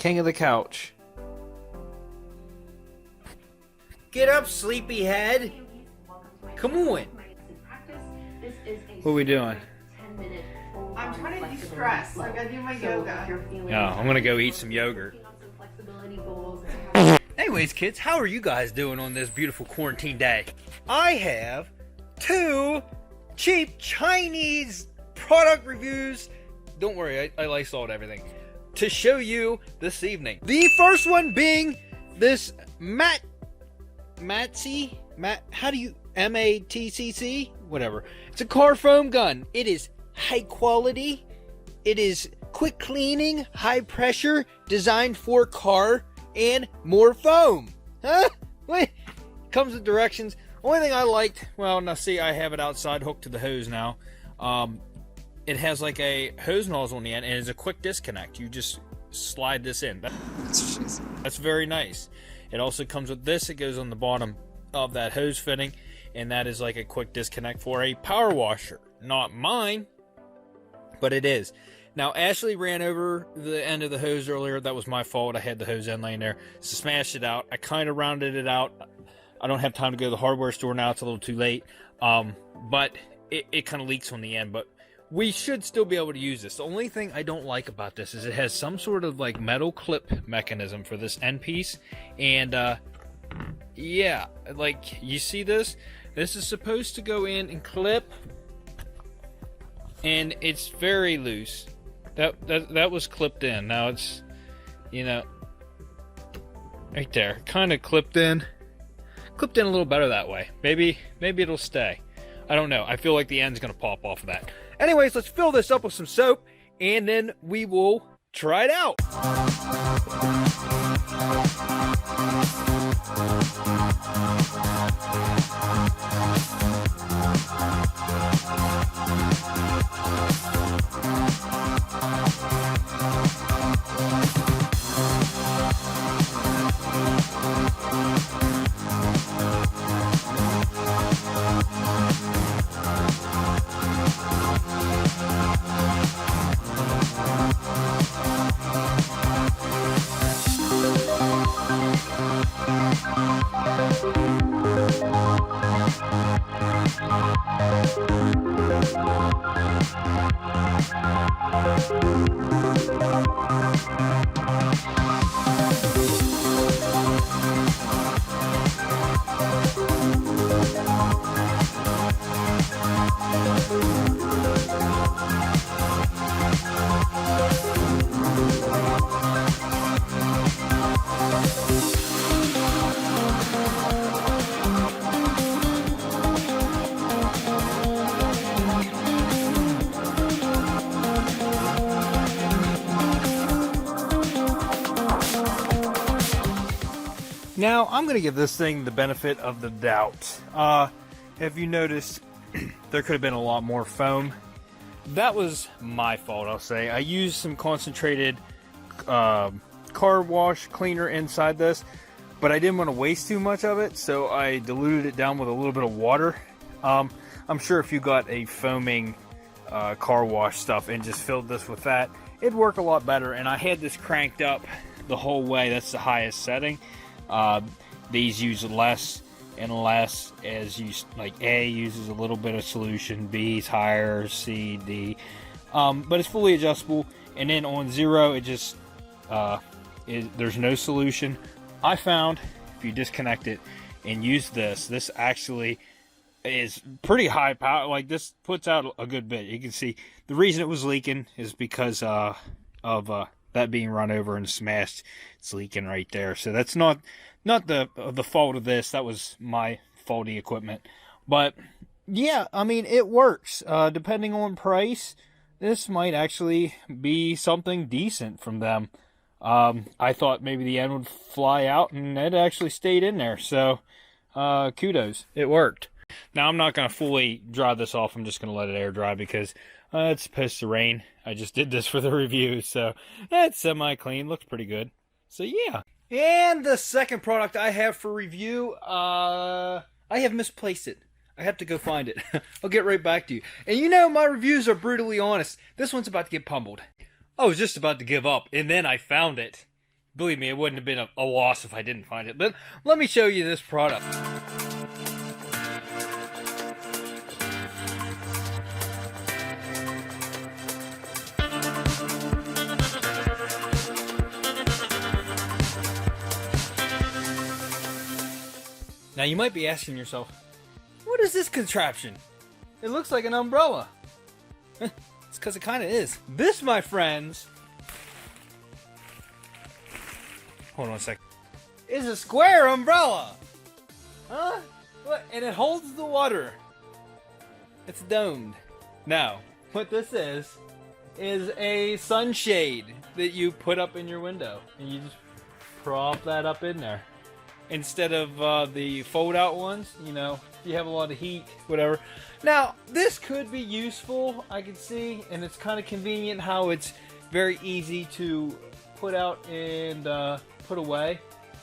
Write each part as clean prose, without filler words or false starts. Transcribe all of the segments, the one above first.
King of the couch. Get up, sleepyhead. Come on. What are we doing? I'm trying to de-stress. I gotta do my yoga. Oh, I'm gonna go eat some yogurt. Anyways, kids, how are you guys doing on this beautiful quarantine day? I have 2 cheap Chinese product reviews. Don't worry, I Lysoled everything to show you this evening. The first one being this Matcc, how do you, Matcc? Whatever. It's a car foam gun. It is high quality. It is quick cleaning, high pressure, designed for car and more foam. Huh? Wait. Comes with directions. Only thing I liked, well, now see, I have it outside hooked to the hose now. It has like a hose nozzle on the end and it's a quick disconnect. You just slide this in. That's very nice. It also comes with this. It goes on the bottom of that hose fitting, and that is like a quick disconnect for a power washer. Not mine, but it is. Now, Ashley ran over the end of the hose earlier. That was my fault. I had the hose end laying there. So smashed it out. I kind of rounded it out. I don't have time to go to the hardware store now. It's a little too late. But it kind of leaks on the end. But we should still be able to use this. The only thing I don't like about this is it has some sort of like metal clip mechanism for this end piece. And yeah, like you see this? This is supposed to go in and clip. And it's very loose. That was clipped in. Now it's, you know, right there. Kind of clipped in. Clipped in a little better that way. Maybe it'll stay. I don't know. I feel like the end's going to pop off of that. Anyways, let's fill this up with some soap, and then we will try it out. Now, I'm going to give this thing the benefit of the doubt. Have you noticed there could have been a lot more foam? That was my fault, I'll say. I used some concentrated car wash cleaner inside this, but I didn't want to waste too much of it, so I diluted it down with a little bit of water. I'm sure if you got a foaming car wash stuff and just filled this with that, it'd work a lot better. And I had this cranked up the whole way. That's the highest setting. These use less and less as you, like A uses a little bit of solution, B's higher, C, D, but it's fully adjustable. And then on 0, it just there's no solution. I found if you disconnect it and use this actually is pretty high power. Like, this puts out a good bit. You can see the reason it was leaking is because of that being run over and smashed. It's leaking right there. So that's not the fault of this. That was my faulty equipment. But yeah, I mean, it works. Depending on price, this might actually be something decent from them. I thought maybe the end would fly out, and it actually stayed in there. So kudos, it worked. Now, I'm not going to fully dry this off. I'm just going to let it air dry because it's supposed to rain. I just did this for the review, so it's semi-clean. Looks pretty good. So, yeah. And the second product I have for review, I have misplaced it. I have to go find it. I'll get right back to you. And you know, my reviews are brutally honest. This one's about to get pummeled. I was just about to give up, and then I found it. Believe me, it wouldn't have been a loss if I didn't find it. But let me show you this product. Now you might be asking yourself, what is this contraption? It looks like an umbrella. It's because it kind of is. This, my friends, hold on a second, is a square umbrella. Huh? What? And it holds the water. It's domed. Now, what this is a sunshade that you put up in your window. And you just prop that up in there. Instead of the fold-out ones, you know, you have a lot of heat, whatever. Now, this could be useful, I can see, and it's kind of convenient how it's very easy to put out and put away.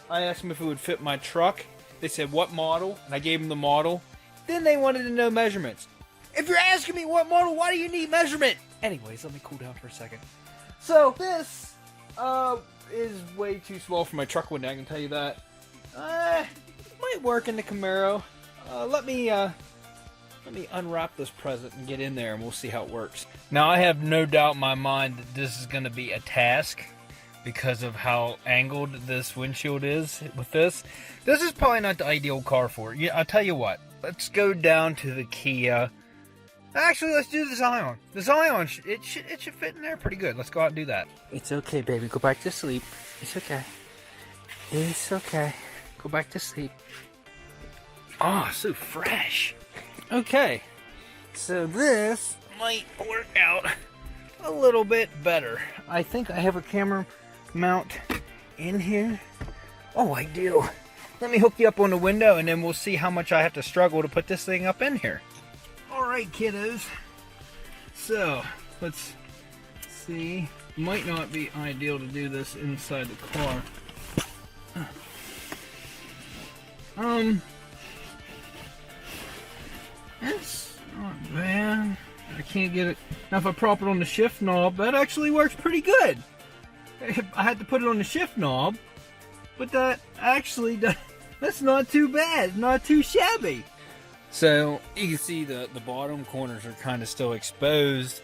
I asked them if it would fit my truck. They said, what model? And I gave them the model. Then they wanted to know measurements. If you're asking me what model, why do you need measurement? Anyways, let me cool down for a second. So, this is way too small for my truck window, I can tell you that. Might work in the Camaro. Let me unwrap this present and get in there, and we'll see how it works. Now, I have no doubt in my mind that this is going to be a task because of how angled this windshield is with this. This is probably not the ideal car for it. Yeah, I'll tell you what. Let's go down to the Kia. Actually, let's do the Zion. The Zion, it should fit in there pretty good. Let's go out and do that. It's okay, baby. Go back to sleep. It's okay. It's okay. Go back to sleep. Oh, so fresh. Okay, so this might work out a little bit better. I think I have a camera mount in here. Oh, I do. Let me hook you up on the window, and then we'll see how much I have to struggle to put this thing up in here. Alright, kiddos. So, let's see. Might not be ideal to do this inside the car. It's not bad. I can't get it. Now if I prop it on the shift knob, that actually works pretty good. I had to put it on the shift knob, but that actually does, that's not too bad. Not too shabby. So you can see the bottom corners are kind of still exposed.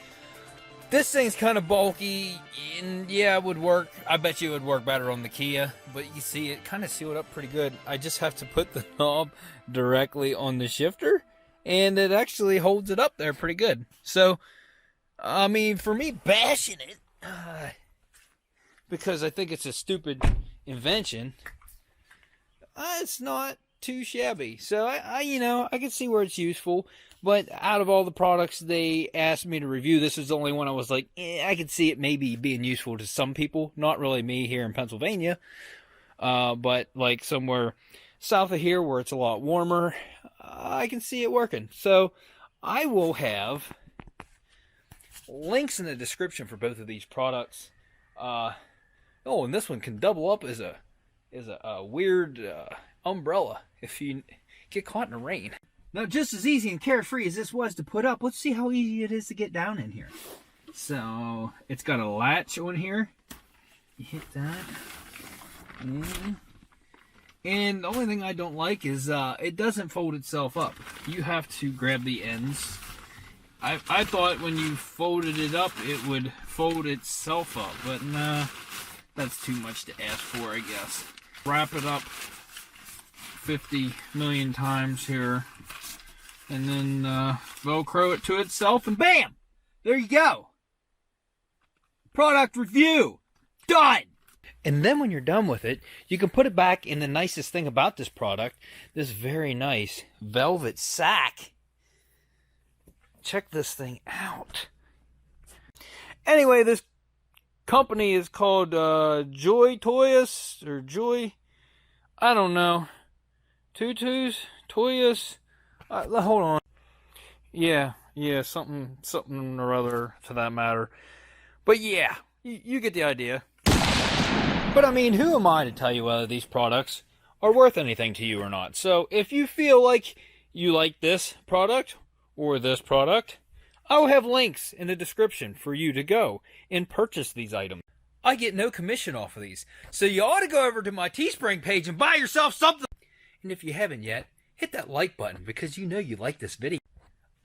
This thing's kind of bulky, and yeah, it would work. I bet you it would work better on the Kia, but you see it kind of sealed up pretty good. I just have to put the knob directly on the shifter, and it actually holds it up there pretty good. So, I mean, for me bashing it, because I think it's a stupid invention, it's not too shabby. So, I can see where it's useful. But out of all the products they asked me to review, this is the only one I was like, I could see it maybe being useful to some people. Not really me here in Pennsylvania. But like somewhere south of here where it's a lot warmer, I can see it working. So I will have links in the description for both of these products. Oh, and this one can double up as a weird umbrella if you get caught in the rain. Now, just as easy and carefree as this was to put up, let's see how easy it is to get down in here. So, it's got a latch on here. You hit that. And the only thing I don't like is it doesn't fold itself up. You have to grab the ends. I thought when you folded it up, it would fold itself up. But nah, that's too much to ask for, I guess. Wrap it up 50 million times here. And then Velcro it to itself, and bam! There you go. Product review. Done! And then when you're done with it, you can put it back in the nicest thing about this product, this very nice velvet sack. Check this thing out. Anyway, this company is called Joy Toyas, or Joy, I don't know. Tutus, Toyas. Hold on. Yeah, something or other to that matter. But yeah, you get the idea. But I mean, who am I to tell you whether these products are worth anything to you or not? So if you feel like you like this product or this product, I will have links in the description for you to go and purchase these items. I get no commission off of these. So you ought to go over to my Teespring page and buy yourself something. And if you haven't yet, hit that like button because you know you like this video.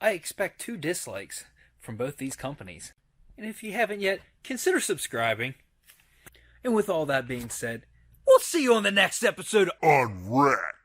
I expect 2 dislikes from both these companies. And if you haven't yet, consider subscribing. And with all that being said, we'll see you on the next episode of Unwrapped.